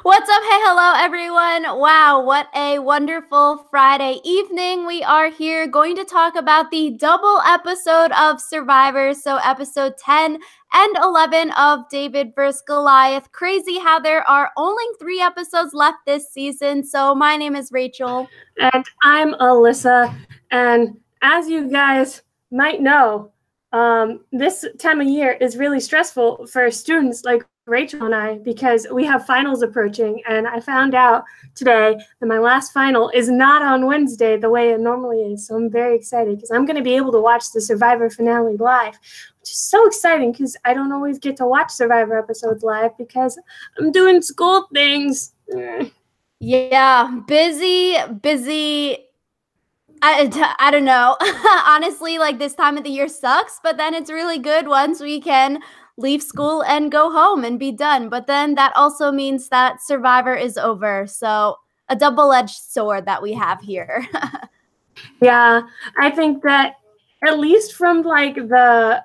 What's up? Hey, hello, everyone. Wow, what a wonderful Friday evening. We are here going to talk about the double episode of Survivor. So, episode 10 and 11 of David vs. Goliath. Crazy how there are only 3 episodes left this season. So, my name is Rachel. And I'm Alyssa. And as you guys might know, this time of year is really stressful for students like Rachel and I because we have finals approaching. And I found out today that my last final is not on Wednesday the way it normally is. So I'm very excited because I'm going to be able to watch the Survivor finale live, which is so exciting because I don't always get to watch Survivor episodes live because I'm doing school things. Yeah, busy. I don't know. Honestly, like this time of the year sucks, but then it's really good once we can leave school and go home and be done. But then that also means that Survivor is over. So a double-edged sword that we have here. Yeah, I think that at least from like the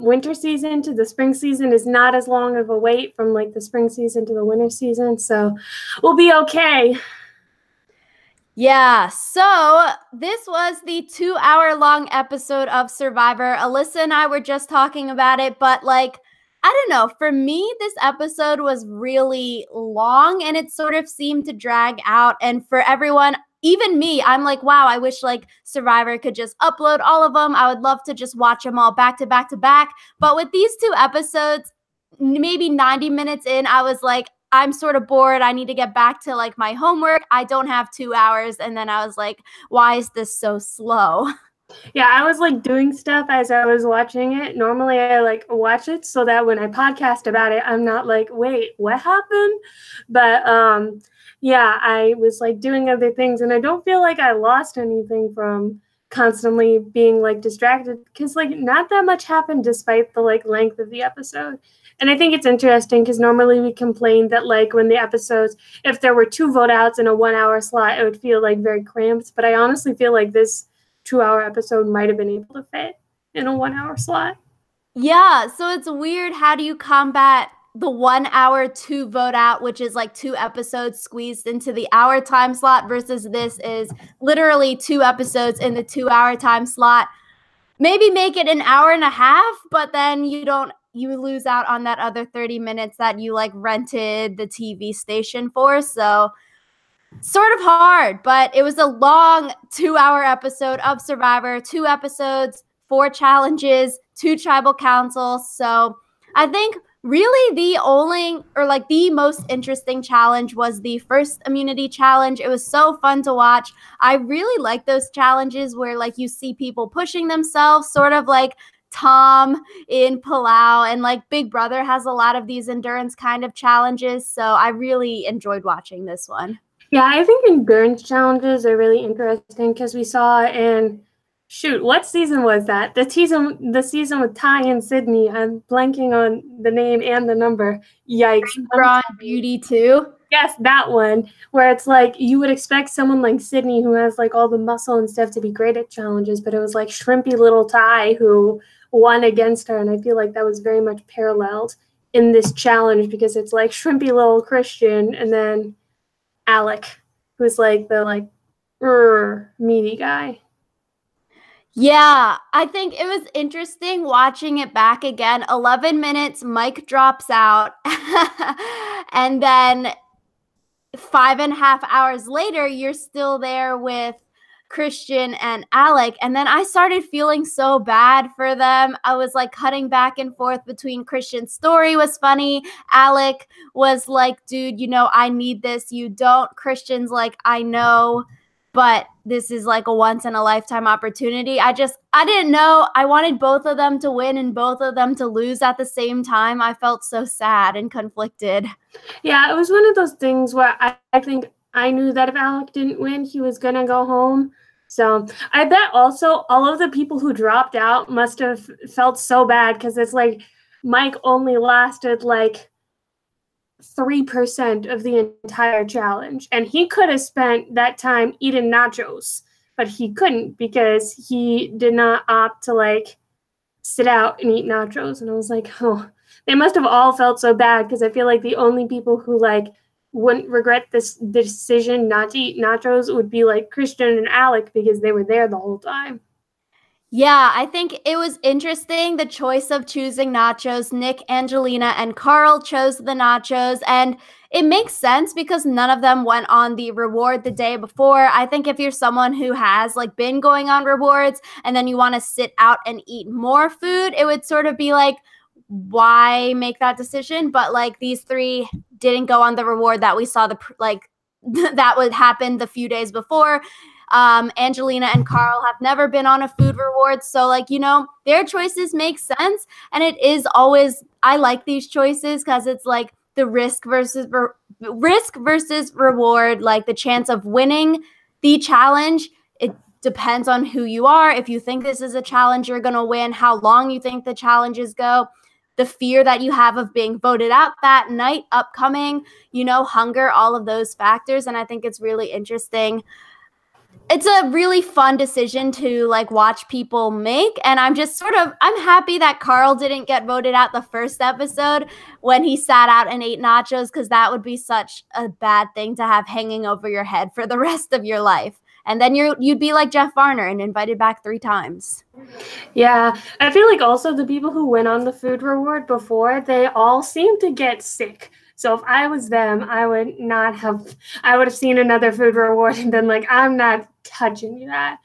winter season to the spring season is not as long of a wait from like the spring season to the winter season. So we'll be okay. Yeah, so this was the 2-hour-long episode of Survivor. Alyssa and I were just talking about it, but like, I don't know, for me, this episode was really long and it sort of seemed to drag out. And for everyone, even me, I'm like, wow, I wish like Survivor could just upload all of them. I would love to just watch them all back to back to back. But with these 2 episodes, maybe 90 minutes in, I was like, I'm sort of bored. I need to get back to like my homework. I don't have 2 hours. And then I was like, why is this so slow? Yeah, I was like doing stuff as I was watching it. Normally I like watch it so that when I podcast about it, I'm not like, wait, what happened? But yeah, I was like doing other things and I don't feel like I lost anything from constantly being like distracted because like not that much happened despite the like length of the episode. And I think it's interesting because normally we complain that like when the episodes, if there were 2 vote outs in a 1-hour slot, it would feel like very cramped. But I honestly feel like this 2-hour episode might have been able to fit in a 1-hour slot. Yeah. So it's weird. How do you combat the 1 hour 2 vote out, which is like 2 episodes squeezed into the hour time slot, versus this is literally 2 episodes in the 2-hour time slot? Maybe make it an hour and a half, but then you lose out on that other 30 minutes that you like rented the TV station for. So sort of hard, but it was a long 2-hour episode of Survivor, 2 episodes, 4 challenges, 2 tribal councils. So I think really the most interesting challenge was the first immunity challenge. It was so fun to watch. I really like those challenges where like you see people pushing themselves, sort of like Tom in Palau, and like Big Brother has a lot of these endurance kind of challenges. So I really enjoyed watching this one. Yeah, I think endurance challenges are really interesting because we saw in what season was that? The season with Ty and Sydney. I'm blanking on the name and the number. Yikes. Braun Beauty too. Yes, that one where it's like you would expect someone like Sydney who has like all the muscle and stuff to be great at challenges, but it was like shrimpy little Ty who won against her, and I feel like that was very much paralleled in this challenge because it's like shrimpy little Christian and then Alec, who's like the like meaty guy. Yeah, I think it was interesting watching it back again. 11 minutes, Mike drops out. And then 5.5 hours later, you're still there with Christian and Alec. And then I started feeling so bad for them. I was like cutting back and forth between Christian's story was funny. Alec was like, dude, I need this. You don't. Christian's like, I know, but this is like a once in a lifetime opportunity. I didn't know. I wanted both of them to win and both of them to lose at the same time. I felt so sad and conflicted. Yeah, it was one of those things where I think I knew that if Alec didn't win, he was going to go home. So I bet also all of the people who dropped out must have felt so bad because it's like Mike only lasted like 3% of the entire challenge. And he could have spent that time eating nachos, but he couldn't because he did not opt to like sit out and eat nachos. And I was like, oh, they must have all felt so bad because I feel like the only people who like wouldn't regret this decision not to eat nachos would be like Christian and Alec, because they were there the whole time. Yeah, I think it was interesting, the choice of choosing nachos. Nick, Angelina, and Carl chose the nachos, and it makes sense because none of them went on the reward the day before. I think if you're someone who has like been going on rewards and then you want to sit out and eat more food, it would sort of be like, why make that decision? But like these three didn't go on the reward that we saw that would happen the few days before. Angelina and Carl have never been on a food reward. So like, you know, their choices make sense. And it is always, I like these choices because it's like the risk versus reward, like the chance of winning the challenge. It depends on who you are. If you think this is a challenge, you're going to win, how long you think the challenges go, the fear that you have of being voted out that night upcoming, you know, hunger, all of those factors. And I think it's really interesting. It's a really fun decision to like watch people make. And I'm happy that Carl didn't get voted out the first episode when he sat out and ate nachos, because that would be such a bad thing to have hanging over your head for the rest of your life. And then you'd be like Jeff Varner and invited back 3 times. Yeah, I feel like also the people who went on the food reward before, they all seem to get sick. So if I was them, I would have seen another food reward and been like, I'm not touching that.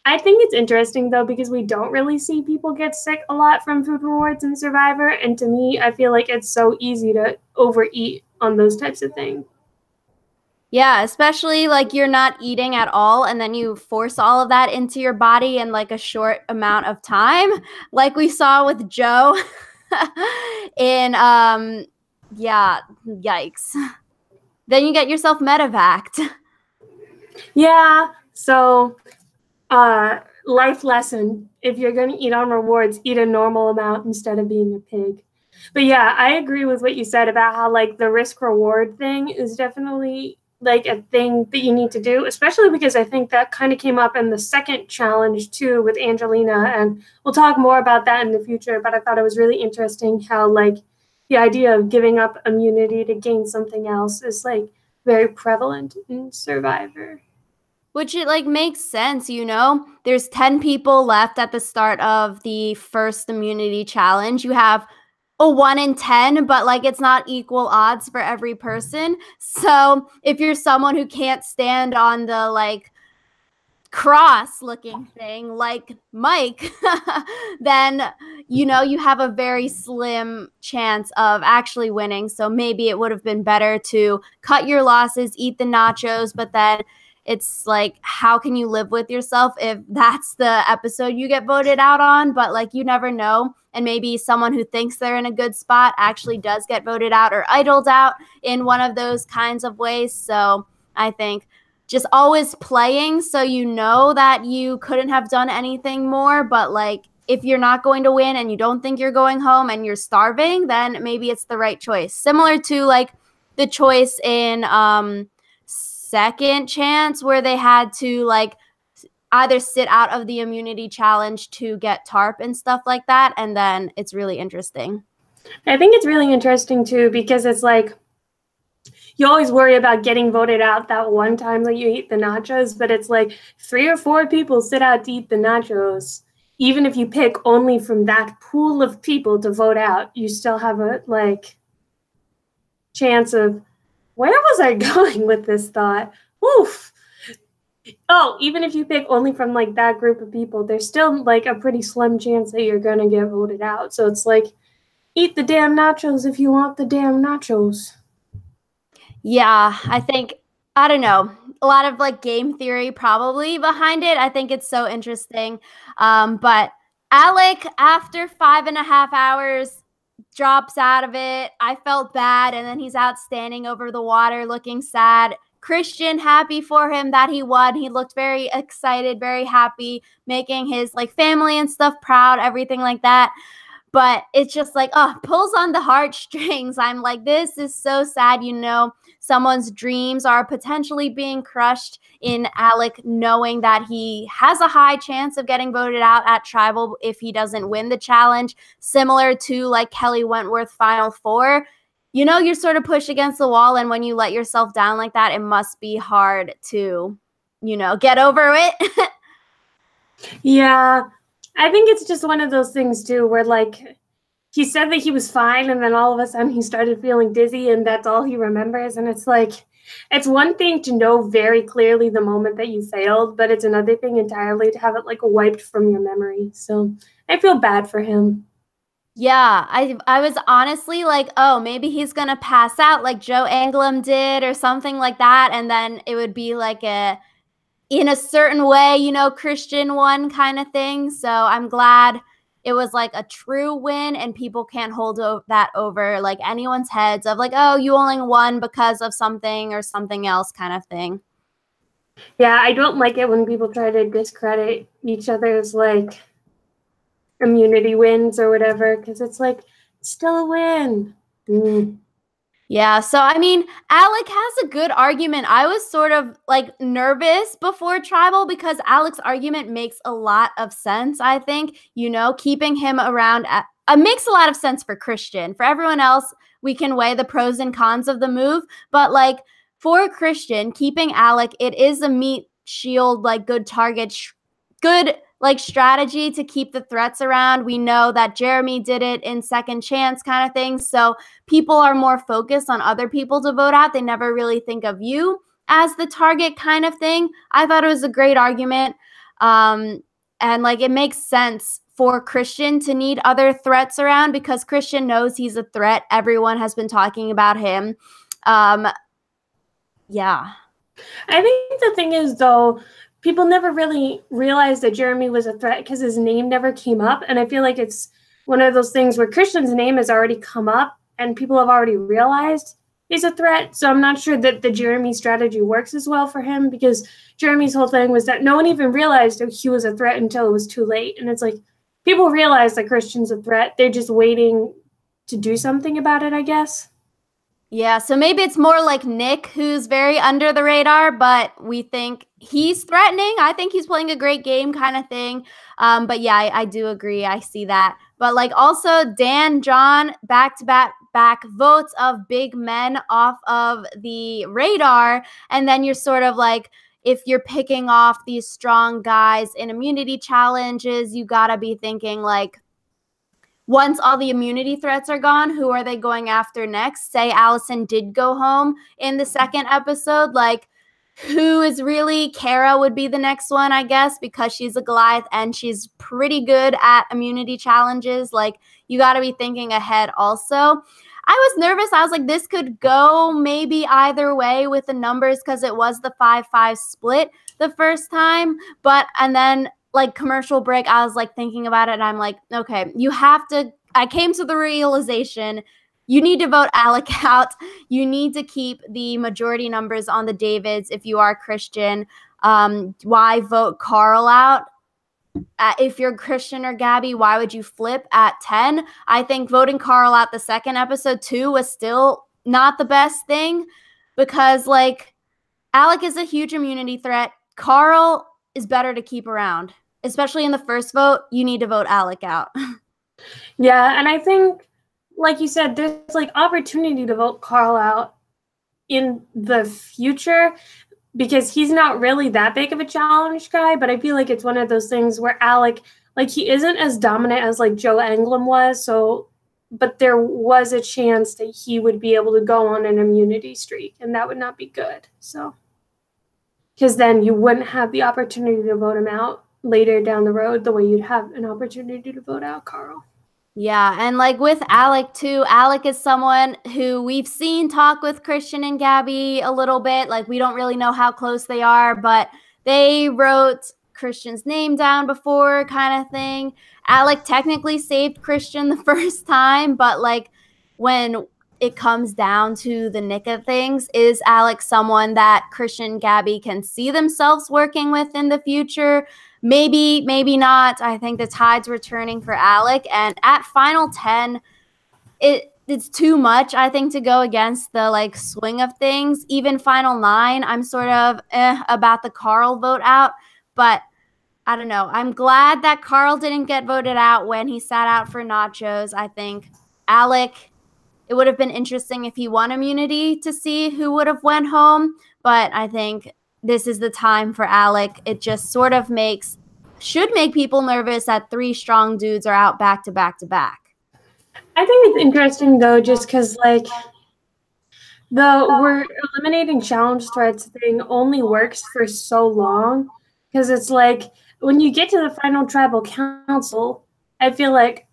I think it's interesting though, because we don't really see people get sick a lot from food rewards in Survivor. And to me, I feel like it's so easy to overeat on those types of things. Yeah, especially like you're not eating at all and then you force all of that into your body in like a short amount of time, like we saw with Joe in yeah, yikes. Then you get yourself medevaced. Yeah, so life lesson, if you're going to eat on rewards, eat a normal amount instead of being a pig. But yeah, I agree with what you said about how like the risk reward thing is definitely like a thing that you need to do, especially because I think that kind of came up in the second challenge too with Angelina, and we'll talk more about that in the future. But I thought it was really interesting how like the idea of giving up immunity to gain something else is like very prevalent in Survivor. Which it like makes sense, you know? There's 10 people left at the start of the first immunity challenge. You have a 1 in 10, but like it's not equal odds for every person. So if you're someone who can't stand on the like cross looking thing like Mike, then you know you have a very slim chance of actually winning. So maybe it would have been better to cut your losses, eat the nachos, but then it's like, how can you live with yourself if that's the episode you get voted out on? But like, you never know. And maybe someone who thinks they're in a good spot actually does get voted out or idled out in one of those kinds of ways. So I think just always playing so you know that you couldn't have done anything more. But like, if you're not going to win and you don't think you're going home and you're starving, then maybe it's the right choice. Similar to like the choice in second chance where they had to like either sit out of the immunity challenge to get tarp and stuff like that. And then it's really interesting. I think it's really interesting too, because it's like you always worry about getting voted out that one time that you eat the nachos, but it's like 3 or 4 people sit out to eat the nachos. Even if you pick only from that pool of people to vote out, you still have a like chance of, where was I going with this thought? Oof. Oh, even if you pick only from like that group of people, there's still like a pretty slim chance that you're going to get voted out. So it's like, eat the damn nachos if you want the damn nachos. Yeah, I don't know, a lot of like game theory probably behind it. I think it's so interesting. But Alec, after 5.5 hours, drops out of it. I felt bad. And then he's out standing over the water looking sad. Christian, happy for him that he won. He looked very excited, very happy, making his like family and stuff proud, everything like that. But it's just like, pulls on the heartstrings. I'm like, this is so sad. You know, someone's dreams are potentially being crushed in Alec, knowing that he has a high chance of getting voted out at Tribal if he doesn't win the challenge, similar to like Kelly Wentworth Final Four. you know, you're sort of pushed against the wall, and when you let yourself down like that, it must be hard to, you know, get over it. Yeah, I think it's just one of those things too, where like he said that he was fine, and then all of a sudden he started feeling dizzy, and that's all he remembers. And it's like, it's one thing to know very clearly the moment that you failed, but it's another thing entirely to have it like wiped from your memory. So I feel bad for him. Yeah, I was honestly like, oh, maybe he's gonna pass out like Joe Anglim did or something like that, and then it would be like a in a certain way, you know, Christian won kind of thing. So I'm glad it was like a true win, and people can't hold that over like anyone's heads of like, oh, you only won because of something or something else kind of thing. Yeah, I don't like it when people try to discredit each other's like immunity wins or whatever, because it's like, it's still a win. Yeah, so I mean, Alec has a good argument. I was sort of like nervous before Tribal because Alec's argument makes a lot of sense, I think. You know, keeping him around makes a lot of sense for Christian. For everyone else, we can weigh the pros and cons of the move, but like for Christian, keeping Alec, it is a meat shield, like good target, good like strategy to keep the threats around. We know that Jeremy did it in second chance kind of thing. So people are more focused on other people to vote out. They never really think of you as the target kind of thing. I thought it was a great argument. And like it makes sense for Christian to need other threats around because Christian knows he's a threat. Everyone has been talking about him. Yeah. I think the thing is, though, people never really realized that Jeremy was a threat because his name never came up. And I feel like it's one of those things where Christian's name has already come up and people have already realized he's a threat. So I'm not sure that the Jeremy strategy works as well for him because Jeremy's whole thing was that no one even realized that he was a threat until it was too late. And it's like people realize that Christian's a threat. They're just waiting to do something about it, I guess. Yeah, so maybe it's more like Nick, who's very under the radar, but we think he's threatening. I think he's playing a great game kind of thing. But yeah, I do agree. I see that. But like also Dan, John, back votes of big men off of the radar. And then you're sort of like, if you're picking off these strong guys in immunity challenges, you got to be thinking like, once all the immunity threats are gone, who are they going after next? Say Allison did go home in the second episode. Like, who is really Kara would be the next one, I guess, because she's a Goliath and she's pretty good at immunity challenges. Like, you got to be thinking ahead also. I was nervous. I was like, this could go maybe either way with the numbers because it was the 5-5 split the first time. And then like commercial break, I was like thinking about it and I'm like, okay, I came to the realization you need to vote Alec out. You need to keep the majority numbers on the Davids if you are Christian. Why vote Carl out? If you're Christian or Gaby, why would you flip at 10? I think voting Carl out the second episode too was still not the best thing because like Alec is a huge immunity threat. Carl is better to keep around. Especially in the first vote, you need to vote Alec out. Yeah, and I think, like you said, there's like opportunity to vote Carl out in the future because he's not really that big of a challenge guy, but I feel like it's one of those things where Alec, like he isn't as dominant as like Joe Anglim was, so but there was a chance that he would be able to go on an immunity streak and that would not be good. So because then you wouldn't have the opportunity to vote him out later down the road the way you'd have an opportunity to vote out Carl. Yeah, and like with Alec too, Alec is someone who we've seen talk with Christian and Gaby a little bit. Like we don't really know how close they are, but they wrote Christian's name down before kind of thing. Alec technically saved Christian the first time, but like when it comes down to the nick of things, is Alec someone that Christian and Gaby can see themselves working with in the future? Maybe, maybe not. I think the tide's returning for Alec. And at Final 10, it's too much, I think, to go against the like swing of things. Even Final 9, I'm sort of about the Carl vote out. But I don't know. I'm glad that Carl didn't get voted out when he sat out for nachos. I think Alec, it would have been interesting if he won immunity to see who would have went home. But I think this is the time for Alec. It just sort of should make people nervous that 3 strong dudes are out back to back to back. I think it's interesting though, just because like the we're eliminating challenge threats thing only works for so long, because it's like when you get to the final tribal council, I feel like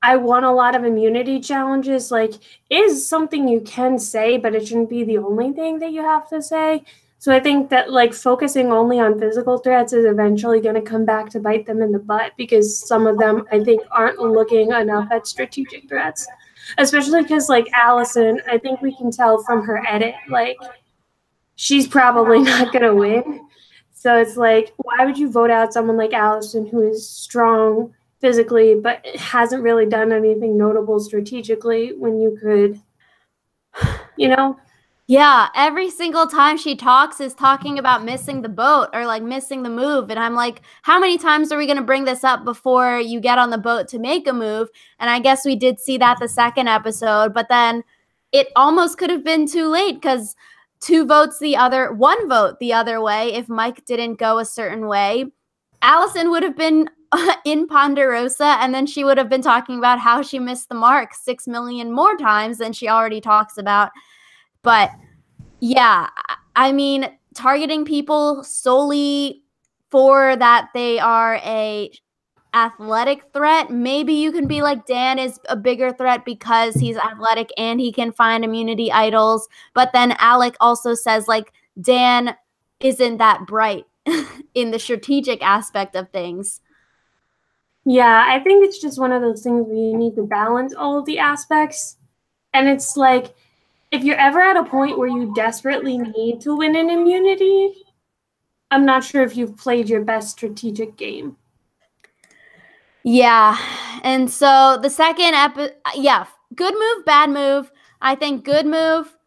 I won a lot of immunity challenges, like, is something you can say, but it shouldn't be the only thing that you have to say. So I think that like focusing only on physical threats is eventually going to come back to bite them in the butt, because some of them I think aren't looking enough at strategic threats, especially because like Allison, I think we can tell from her edit, like she's probably not going to win. So it's like, why would you vote out someone like Allison who is strong physically but hasn't really done anything notable strategically when you could, you know? Yeah, every single time she talks is talking about missing the boat or like missing the move. And I'm like, how many times are we going to bring this up before you get on the boat to make a move? And I guess we did see that the second episode, but then it almost could have been too late because one vote the other way. If Mike didn't go a certain way, Allison would have been in Ponderosa, and then she would have been talking about how she missed the mark 6 million more times than she already talks about. But yeah, I mean, targeting people solely for that they are a athletic threat, maybe you can be like, Dan is a bigger threat because he's athletic and he can find immunity idols. But then Alec also says like Dan isn't that bright in the strategic aspect of things. Yeah, I think it's just one of those things where you need to balance all of the aspects. And it's like, if you're ever at a point where you desperately need to win an immunity, I'm not sure if you've played your best strategic game. Yeah. And so the second good move, bad move. I think good move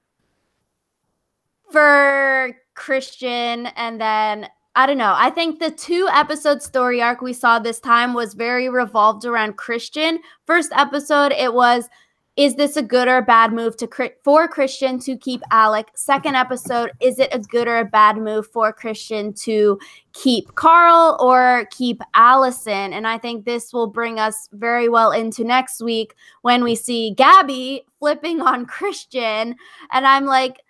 for Christian, and then I don't know. I think the 2-episode story arc we saw this time was very revolved around Christian. First episode, it was, is this a good or a bad move for Christian to keep Alec? Second episode, is it a good or a bad move for Christian to keep Carl or keep Allison? And I think this will bring us very well into next week when we see Gaby flipping on Christian. And I'm like,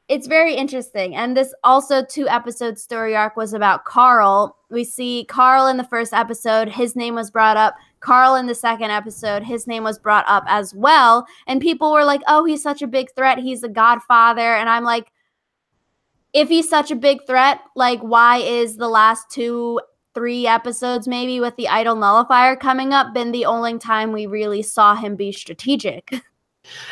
it's very interesting. And this also 2-episode story arc was about Carl. We see Carl in the first episode. His name was brought up. Carl in the second episode, his name was brought up as well. And people were like, oh, he's such a big threat. He's a godfather. And I'm like, if he's such a big threat, like why is the last 2-3 episodes maybe with the idol nullifier coming up been the only time we really saw him be strategic?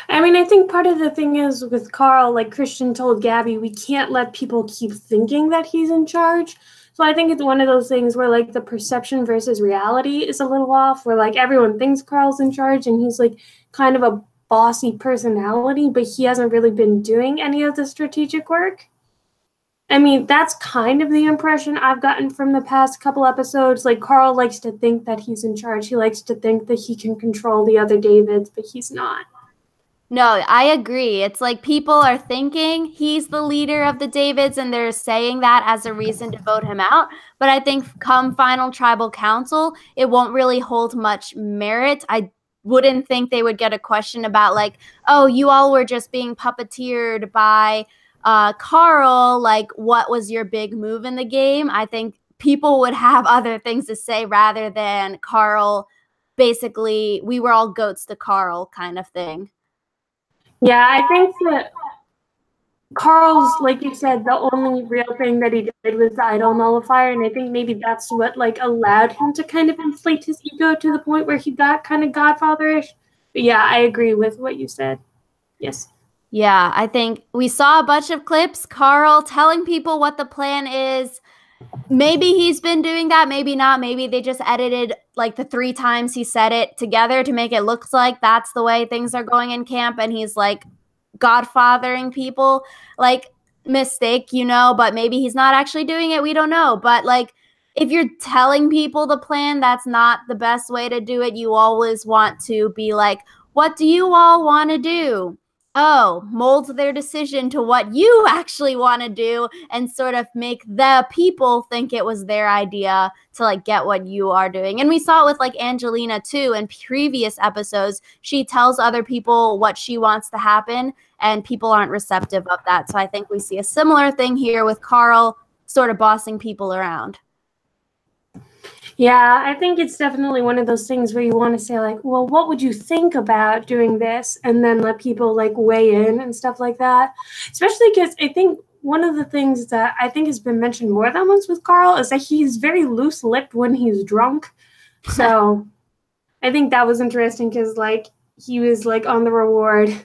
I mean, I think part of the thing is with Carl, like Christian told Gaby, we can't let people keep thinking that he's in charge. So I think it's one of those things where like the perception versus reality is a little off, where like everyone thinks Carl's in charge and he's like kind of a bossy personality, but he hasn't really been doing any of the strategic work. I mean, that's kind of the impression I've gotten from the past couple episodes. Like Carl likes to think that he's in charge. He likes to think that he can control the other Davids, but he's not. No, I agree. It's like people are thinking he's the leader of the Davids and they're saying that as a reason to vote him out. But I think come final tribal council, it won't really hold much merit. I wouldn't think they would get a question about like, oh, you all were just being puppeteered by Carl. Like, what was your big move in the game? I think people would have other things to say rather than Carl. Basically, we were all goats to Carl kind of thing. Yeah, I think that Carl's, like you said, the only real thing that he did was the idol nullifier, and I think maybe that's what like allowed him to kind of inflate his ego to the point where he got kind of godfatherish. But yeah, I agree with what you said. Yes. Yeah, I think we saw a bunch of clips, Carl telling people what the plan is. Maybe he's been doing that, maybe not. Maybe they just edited like the 3 times he said it together to make it look like that's the way things are going in camp. And he's like godfathering people, like mistake, but maybe he's not actually doing it. We don't know. But like, if you're telling people the plan, that's not the best way to do it. You always want to be like, what do you all want to do? Oh, mold their decision to what you actually want to do and sort of make the people think it was their idea to like get what you are doing. And we saw it with like Angelina too in previous episodes. She tells other people what she wants to happen and people aren't receptive of that. So I think we see a similar thing here with Carl sort of bossing people around. Yeah, I think it's definitely one of those things where you want to say like, well, what would you think about doing this? And then let people like weigh in and stuff like that. Especially because I think one of the things that I think has been mentioned more than once with Carl is that he's very loose-lipped when he's drunk. So I think that was interesting because like he was like on the reward,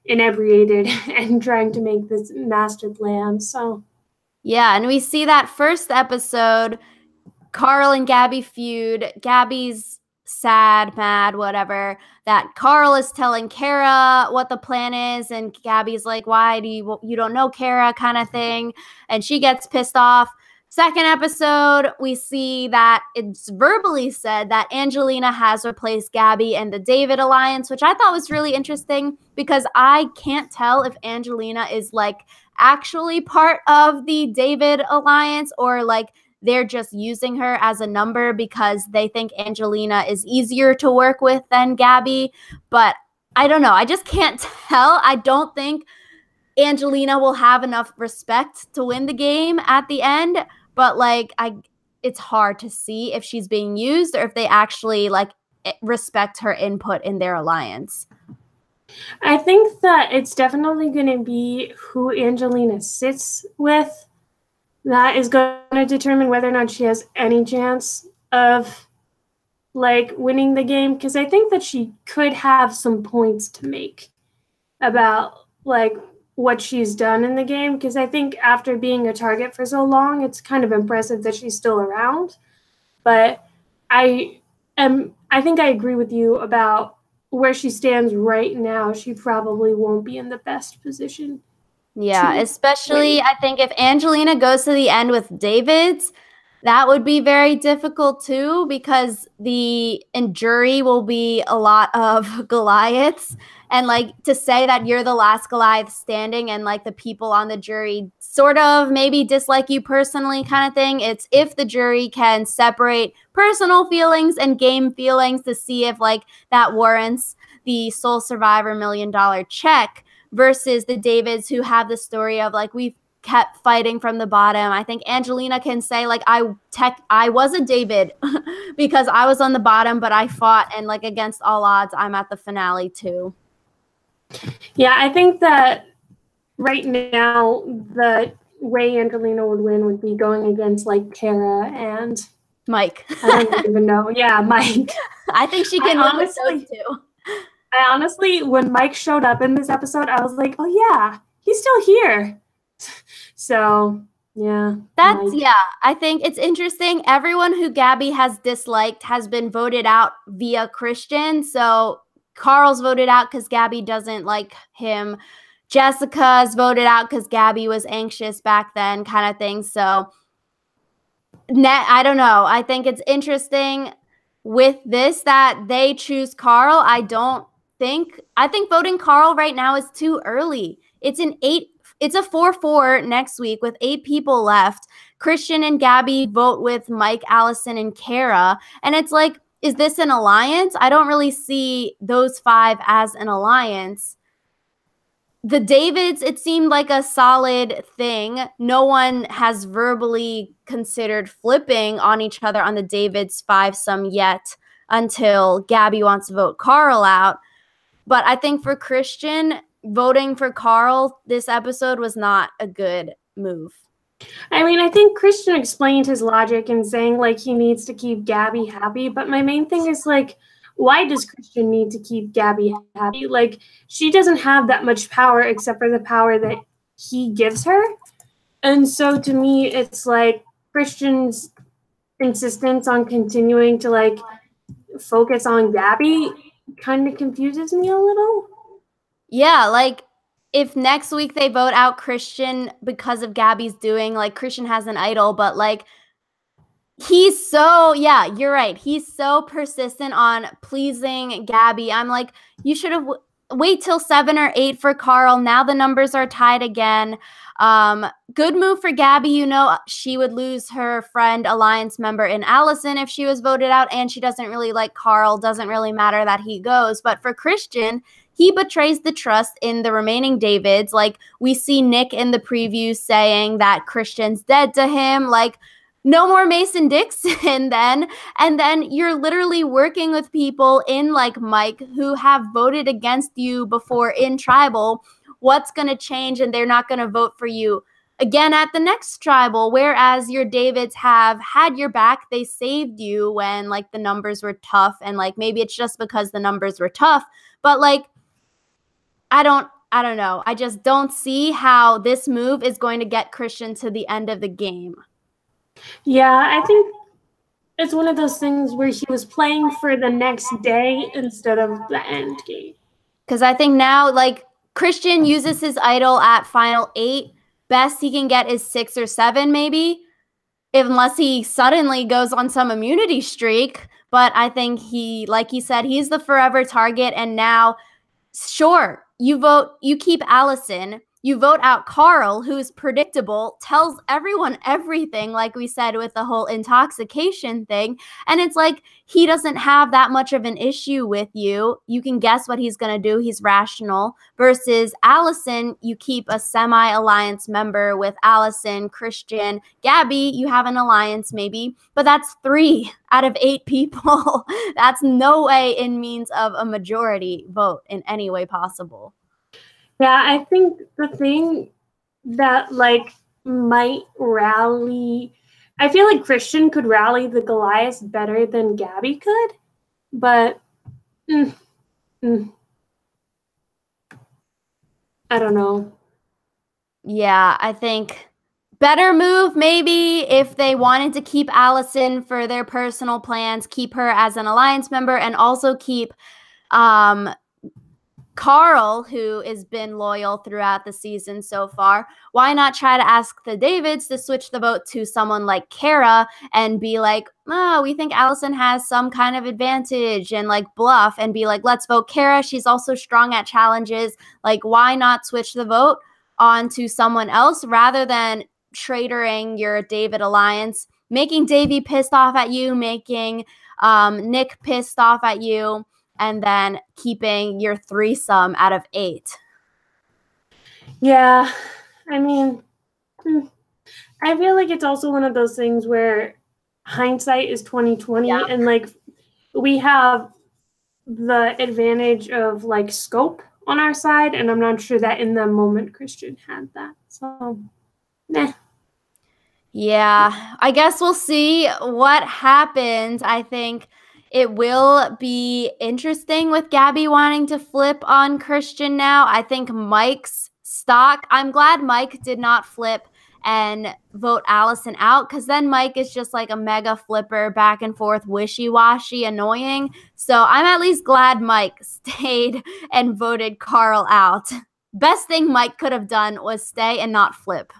inebriated and trying to make this master plan. So yeah, and we see that first episode, Carl and Gaby feud. Gaby's sad, mad, whatever, that Carl is telling Kara what the plan is, and Gaby's like, why do you don't know Kara, kind of thing, and she gets pissed off. Second episode, we see that it's verbally said that Angelina has replaced Gaby and the David alliance, which I thought was really interesting because I can't tell if Angelina is like actually part of the David alliance or like they're just using her as a number because they think Angelina is easier to work with than Gaby. But I don't know. I just can't tell. I don't think Angelina will have enough respect to win the game at the end. But like, it's hard to see if she's being used or if they actually like respect her input in their alliance. I think that it's definitely going to be who Angelina sits with that is going to determine whether or not she has any chance of like winning the game, because I think that she could have some points to make about like what she's done in the game, because I think after being a target for so long, it's kind of impressive that she's still around. But I think I agree with you about where she stands right now. She probably won't be in the best position. Yeah, especially I think if Angelina goes to the end with David's, that would be very difficult too, because the jury will be a lot of Goliaths. And like to say that you're the last Goliath standing and like the people on the jury sort of maybe dislike you personally kind of thing. It's if the jury can separate personal feelings and game feelings to see if like that warrants the sole survivor $1 million check versus the Davids who have the story of like we've kept fighting from the bottom. I think Angelina can say like I was a David because I was on the bottom, but I fought and like against all odds, I'm at the finale too. Yeah, I think that right now the way Angelina would win would be going against like Kara and Mike. I don't even know. Yeah, Mike. I think she can win with those two. I honestly, when Mike showed up in this episode, I was like, oh yeah, he's still here. So yeah. That's Mike. Yeah, I think it's interesting. Everyone who Gaby has disliked has been voted out via Christian. So Carl's voted out because Gaby doesn't like him. Jessica's voted out because Gaby was anxious back then, kind of thing. So I don't know. I think it's interesting with this that they choose Carl. I think voting Carl right now is too early. It's a 4-4 next week with 8 people left. Christian and Gaby vote with Mike, Allison, and Kara. And it's like, is this an alliance? I don't really see those 5 as an alliance. The Davids, it seemed like a solid thing. No one has verbally considered flipping on each other on the Davids 5-some yet until Gaby wants to vote Carl out. But I think for Christian, voting for Carl this episode was not a good move. I mean, I think Christian explained his logic in saying like he needs to keep Gaby happy. But my main thing is like, why does Christian need to keep Gaby happy? Like, she doesn't have that much power except for the power that he gives her. And so to me, it's like Christian's insistence on continuing to like focus on Gaby kind of confuses me a little. Yeah, like if next week they vote out Christian because of Gaby's doing, like Christian has an idol, but like He's so, yeah, you're right. He's so persistent on pleasing Gaby. I'm like, you should have wait till 7 or 8 for Carl. Now the numbers are tied again. Good move for Gaby. You know, she would lose her friend alliance member in Allison if she was voted out, and she doesn't really like Carl. Doesn't really matter that he goes. But for Christian, he betrays the trust in the remaining Davids. Like, we see Nick in the preview saying that Christian's dead to him. Like, no more Mason Dixon then. And then you're literally working with people in like Mike who have voted against you before in tribal. What's going to change? And they're not going to vote for you again at the next tribal. Whereas your Davids have had your back. They saved you when like the numbers were tough. And like maybe it's just because the numbers were tough. But like, I don't know. I just don't see how this move is going to get Christian to the end of the game. Yeah, I think it's one of those things where he was playing for the next day instead of the end game. Because I think now, like, Christian uses his idol at final 8. Best he can get is 6 or 7, maybe, unless he suddenly goes on some immunity streak. But I think like he said, he's the forever target. And now, sure, you keep Allison. You vote out Carl, who's predictable, tells everyone everything, like we said with the whole intoxication thing. And it's like he doesn't have that much of an issue with you. You can guess what he's going to do. He's rational. Versus Allison, you keep a semi-alliance member with Allison, Christian, Gaby. You have an alliance maybe, but that's 3 out of 8 people. That's no way in means of a majority vote in any way possible. Yeah, I think the thing that like might rally, I feel like Christian could rally the Goliath better than Gaby could, but I don't know. Yeah, I think better move maybe if they wanted to keep Allison for their personal plans, keep her as an alliance member, and also keep Carl, who has been loyal throughout the season so far. Why not try to ask the Davids to switch the vote to someone like Kara and be like, oh, we think Allison has some kind of advantage, and like bluff and be like, let's vote Kara. She's also strong at challenges. Like, why not switch the vote on to someone else rather than traitoring your David alliance, making Davy pissed off at you, making Nick pissed off at you, and then keeping your threesome out of 8. Yeah, I mean, I feel like it's also one of those things where hindsight is 2020, yeah. And like we have the advantage of like scope on our side, and I'm not sure that in that moment Christian had that. So, nah. Yeah, I guess we'll see what happens. I think it will be interesting with Gaby wanting to flip on Christian now. I think Mike's stock, I'm glad Mike did not flip and vote Allison out, because then Mike is just like a mega flipper, back and forth, wishy-washy, annoying. So I'm at least glad Mike stayed and voted Carl out. Best thing Mike could have done was stay and not flip.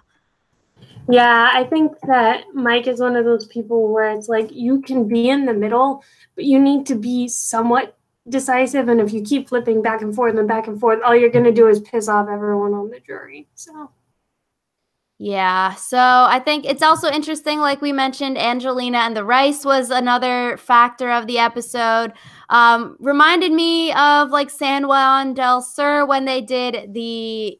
Yeah, I think that Mike is one of those people where it's like you can be in the middle, but you need to be somewhat decisive. And if you keep flipping back and forth and back and forth, all you're going to do is piss off everyone on the jury. So, yeah. So I think it's also interesting, like we mentioned, Angelina and the rice was another factor of the episode. Reminded me of like San Juan del Sur when they did the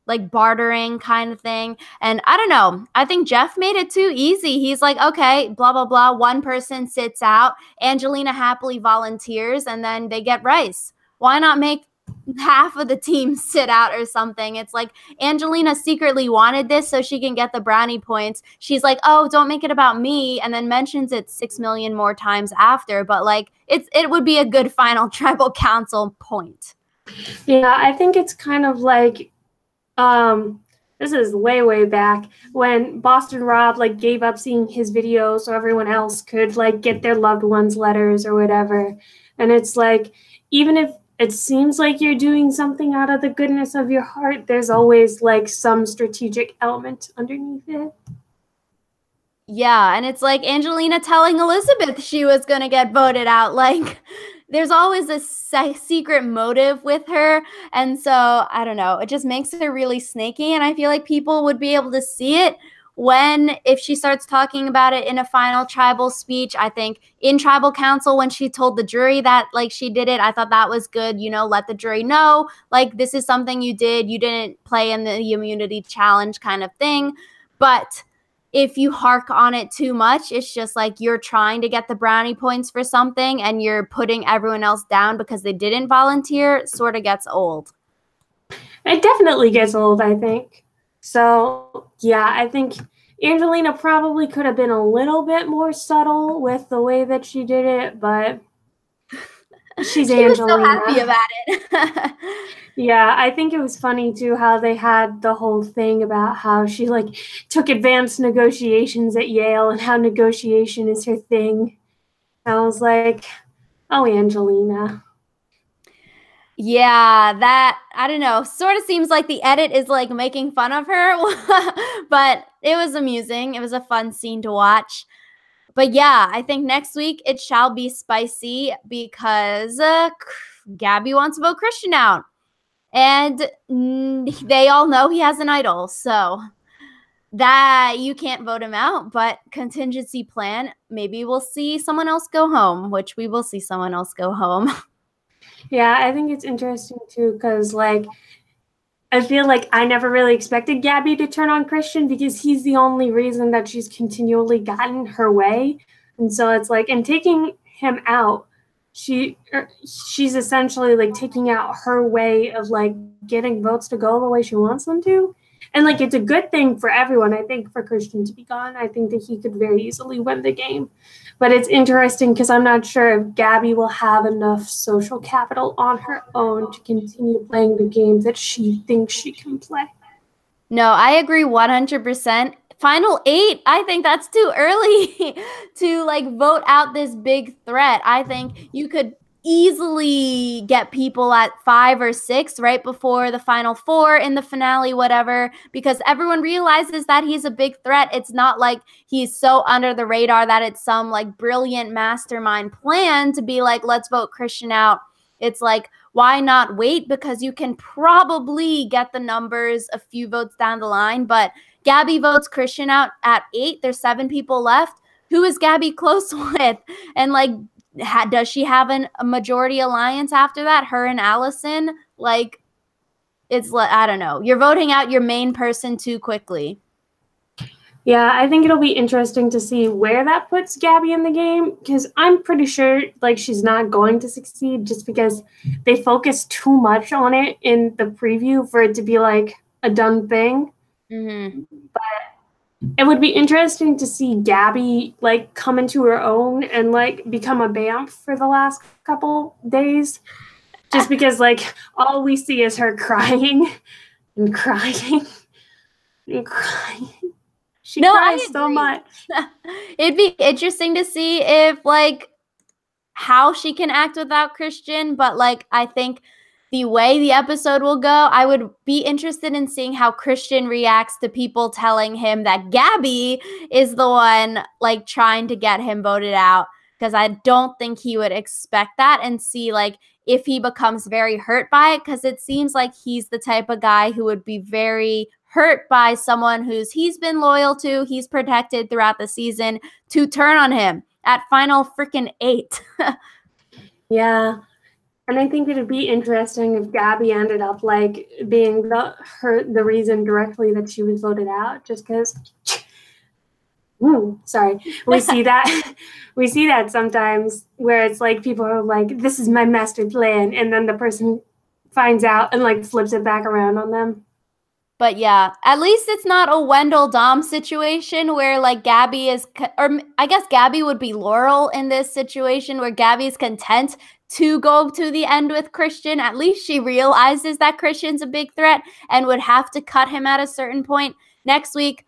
like bartering kind of thing. And I don't know, I think Jeff made it too easy. He's like, okay, blah, blah, blah. One person sits out. Angelina happily volunteers and then they get rice. Why not make half of the team sit out or something? It's like Angelina secretly wanted this so she can get the brownie points. She's like, oh, don't make it about me. And then mentions it 6 million more times after. But like, it would be a good final tribal council point. Yeah, I think it's kind of like, this is way back when Boston Rob like gave up seeing his video so everyone else could like get their loved ones' letters or whatever. And it's like, even if it seems like you're doing something out of the goodness of your heart, there's always like some strategic element underneath it. Yeah, and it's like Angelina telling Elizabeth she was going to get voted out. Like, there's always a secret motive with her. And so, I don't know. It just makes her really snaky. And I feel like people would be able to see it if she starts talking about it in a final tribal speech. I think in tribal council, when she told the jury that, like, she did it, I thought that was good. You know, let the jury know, like, this is something you did. You didn't play in the immunity challenge kind of thing. But if you hark on it too much, it's just like you're trying to get the brownie points for something and you're putting everyone else down because they didn't volunteer. It sort of gets old. It definitely gets old, I think. So, yeah, I think Angelina probably could have been a little bit more subtle with the way that she did it, but she's She was so Angelina. happy about it. Yeah, I think it was funny too how they had the whole thing about how she like took advanced negotiations at Yale and how negotiation is her thing. I was like, oh, Angelina. Yeah, that, I don't know, sort of seems like the edit is like making fun of her, but it was amusing. It was a fun scene to watch. But yeah, I think next week it shall be spicy because Gaby wants to vote Christian out. And they all know he has an idol. So that you can't vote him out, but contingency plan, maybe we'll see someone else go home, which we will see someone else go home. Yeah, I think it's interesting too because like I feel like I never really expected Gaby to turn on Christian because he's the only reason that she's continually gotten her way. And so it's like, and taking him out, she's essentially like taking out her way of like getting votes to go the way she wants them to. And like it's a good thing for everyone. I think for Christian to be gone, I think that he could very easily win the game. But it's interesting because I'm not sure if Gaby will have enough social capital on her own to continue playing the game that she thinks she can play. No, I agree 100%. Final 8, I think that's too early to like vote out this big threat. I think you could easily get people at 5 or 6 right before the final 4 in the finale, whatever, because everyone realizes that he's a big threat. It's not like he's so under the radar that it's some like brilliant mastermind plan to be like, let's vote Christian out. It's like, why not wait? Because you can probably get the numbers a few votes down the line. But Gaby votes Christian out at 8. There's 7 people left. Who is Gaby close with? And like, does she have a majority alliance after that? Her and Allison? Like, it's, I don't know. You're voting out your main person too quickly. Yeah, I think it'll be interesting to see where that puts Gaby in the game because I'm pretty sure like she's not going to succeed just because they focus too much on it in the preview for it to be like a done thing. Mm-hmm. But it would be interesting to see Gaby like come into her own and like become a BAMF for the last couple days just because like all we see is her crying and crying and crying. She cries so much. It'd be interesting to see if like how she can act without Christian, but like I think the way the episode will go, I would be interested in seeing how Christian reacts to people telling him that Gaby is the one like trying to get him voted out, because I don't think he would expect that, and see like if he becomes very hurt by it, because it seems like he's the type of guy who would be very hurt by someone he's been loyal to, he's protected throughout the season, to turn on him at final freaking 8. Yeah. And I think it'd be interesting if Gaby ended up like being the reason directly that she was voted out, just because. Sorry, we see that sometimes where it's like people are like, "This is my master plan," and then the person finds out and like flips it back around on them. But yeah, at least it's not a Wendell Dom situation where like Gaby is, or I guess Gaby would be Laurel in this situation where Gaby's content to go to the end with Christian. At least she realizes that Christian's a big threat and would have to cut him at a certain point. Next week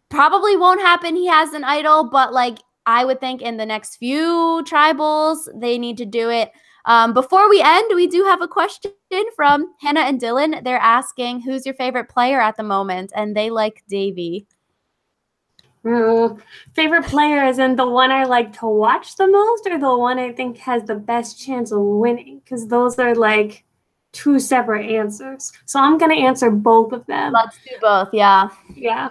probably won't happen. He has an idol, but like I would think in the next few tribals, they need to do it. Before we end, we do have a question from Hannah and Dylan. They're asking, who's your favorite player at the moment? And they like Davy. Favorite player is in the one I like to watch the most, or the one I think has the best chance of winning? Because those are like two separate answers. So I'm gonna answer both of them. Let's do both. Yeah. Yeah.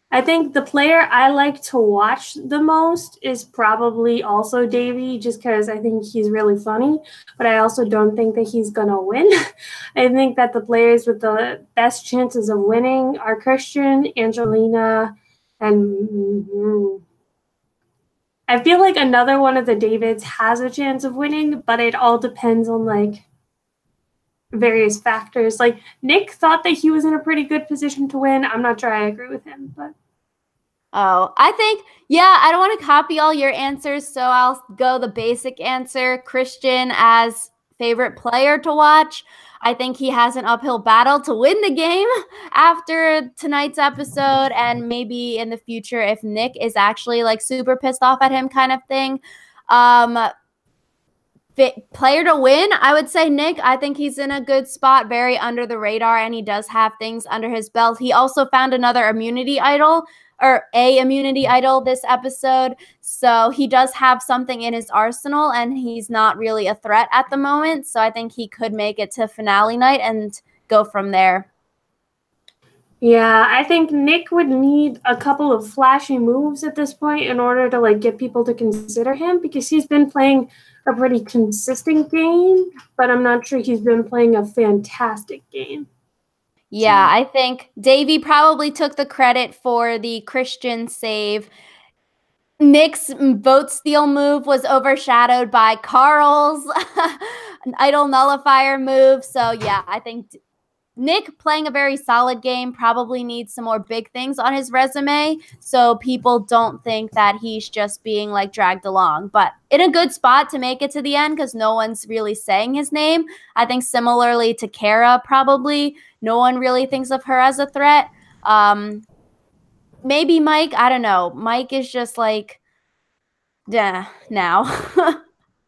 I think the player I like to watch the most is probably also Davy, just because I think he's really funny, but I also don't think that he's gonna win. I think that the players with the best chances of winning are Christian, Angelina, and I feel like another one of the Davids has a chance of winning, but it all depends on like various factors. Like Nick thought that he was in a pretty good position to win. I'm not sure I agree with him, but Oh, I think, yeah, I don't want to copy all your answers, so I'll go the basic answer. Christian as favorite player to watch. I think he has an uphill battle to win the game after tonight's episode, and maybe in the future if Nick is actually like super pissed off at him kind of thing. Player to win, I would say Nick. I think he's in a good spot, very under the radar, and he does have things under his belt. He also found another immunity idol, or a immunity idol this episode. So he does have something in his arsenal, and he's not really a threat at the moment. So I think he could make it to finale night and go from there. Yeah, I think Nick would need a couple of flashy moves at this point in order to like get people to consider him, because he's been playing a pretty consistent game, but I'm not sure he's been playing a fantastic game. Yeah, I think Davy probably took the credit for the Christian save. Nick's vote steal move was overshadowed by Carl's idol nullifier move. So yeah, I think Nick playing a very solid game probably needs some more big things on his resume, so people don't think that he's just being like dragged along. But in a good spot to make it to the end because no one's really saying his name. I think similarly to Kara, probably no one really thinks of her as a threat. Maybe Mike, I don't know. Mike is just like, yeah, now.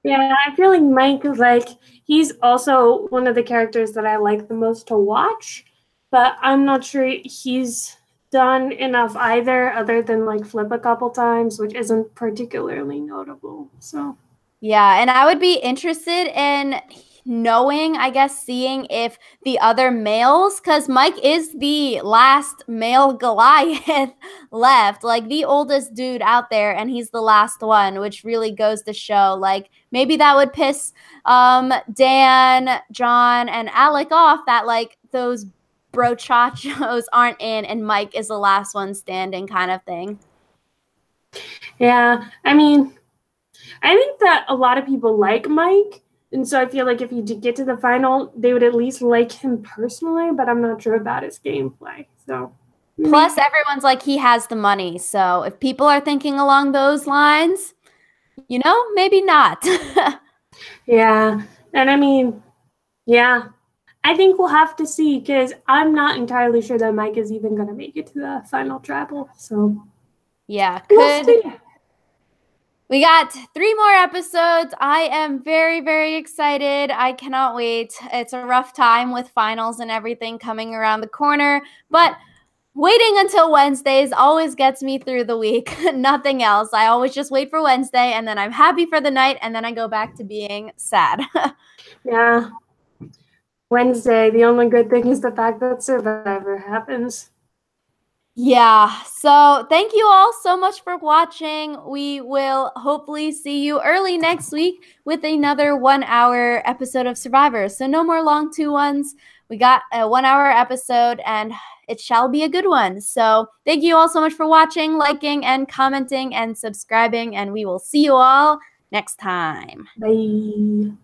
Yeah, I feel like Mike is like, he's also one of the characters that I like the most to watch, but I'm not sure he's done enough either, other than like flip a couple times, which isn't particularly notable. So Yeah, and I would be interested in knowing, I guess, seeing if the other males, because Mike is the last male Goliath left, like the oldest dude out there, and he's the last one, which really goes to show, like, maybe that would piss Dan, John, and Alec off that, like, those brochachos aren't in and Mike is the last one standing kind of thing. yeah, I mean, I think that a lot of people like Mike, and so I feel like if he did get to the final, they would at least like him personally, but I'm not sure about his gameplay. So plus everyone's like he has the money. So if people are thinking along those lines, you know, maybe not. yeah. And I mean, yeah. I think we'll have to see, because I'm not entirely sure that Mike is even going to make it to the final travel. So yeah, we'll see. We got 3 more episodes. I am very, very excited. I cannot wait. It's a rough time with finals and everything coming around the corner, but waiting until Wednesdays always gets me through the week. Nothing else. I always just wait for Wednesday, and then I'm happy for the night, and then I go back to being sad. Yeah. Wednesday, the only good thing is the fact that Survivor happens. Yeah, so thank you all so much for watching. We will hopefully see you early next week with another 1-hour episode of Survivor. So no more long 2-1s. We got a 1-hour episode, and it shall be a good one. So thank you all so much for watching, liking, and commenting, and subscribing, and we will see you all next time. Bye.